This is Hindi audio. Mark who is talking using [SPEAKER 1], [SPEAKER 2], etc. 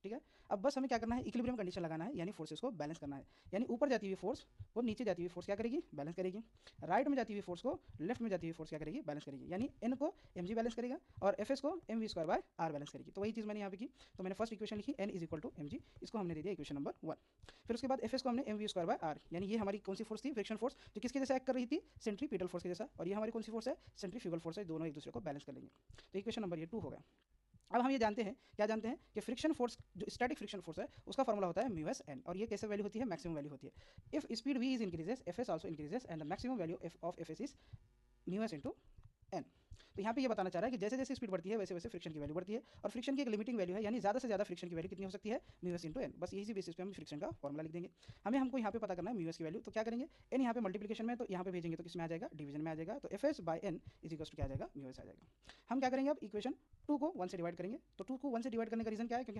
[SPEAKER 1] ठीक है। अब बस हमें क्या करना है, इक्विलिब्रियम कंडीशन लगाना है, यानी फोर्सेस को बैलेंस करना है। यानी ऊपर जाती हुई फोर्स को नीचे जाती हुई फोर्स क्या करेगी, बैलेंस करेगी। राइट में जाती हुई फोर्स को लेफ्ट में जाती हुई फोर्स क्या करेगी, बैलेंस करेगी। यानी एन को एम जी बैलेंस करेगा और एफ एस को M V square by R balance करेगी। तो वही चीज़ मैंने यहाँ पे की। तो मैंने फर्स्ट इक्वेशन लिखी, N is equal to M G, इसको हमने दे दिया इक्वेशन नंबर 1। फिर उसके बाद एफ एस को हमने M V square by R, यानी ये हमारी कौन सी फोर्स थी, फ्रिक्शन फोर्स, जो किसके जैसा एक्ट कर रही थी, सेंट्रीपिटल फोर्स के जैसा। और ये हमारी कौन सी फोर्स है, सेंट्रीफ्यूगल फोर्स है। दोनों एक दूसरे को बैलेंस कर लेंगे। तो इक्वेशन नंबर ये 2 हो गया। अब हम ये जानते हैं, क्या जानते हैं कि फ्रिक्शन फोर्स, जो स्टैटिक फ्रिक्शन फोर्स है, उसका फॉर्मूला होता है म्यू एस एन। और ये कैसे वैल्यू होती है, मैक्सिमम वैल्यू होती है। If speed V is increases, F S also increases and the maximum value of F S is mu S into N. तो यहाँ पे ये बताना चाह रहा है कि जैसे जैसे स्पीड बढ़ती है वैसे वैसे फ्रिक्शन की वैल्यू बढ़ती है। और फ्रिक्शन की एक लिमिटिंग वैल्यू है, यानी ज़्यादा से ज़्यादा फ्रिक्शन की वैल्यू कितनी हो सकती है, म्यू एस इंटू एन। बस यही सी बेसिस पे हम फ्रिक्शन का फॉर्मूला लिख देंगे। हमको यहाँ पे पता करना है म्यू एस की वैल्यू। तो क्या करेंगे, एन यहाँ पे मल्टीप्लिकेशन में, तो यहाँ पे भेजेंगे तो किसमें आ जाएगा, डिवीजन में आ जाएगा। तो F S by N is equal to क्या आ जाएगा, म्यू एस आ जाएगा। हम क्या करेंगे, अब इक्वेशन 2 को 1 से डिवाइड करेंगे। तो 2 को 1 से डिवाइड करने का रीजन क्या है, क्योंकि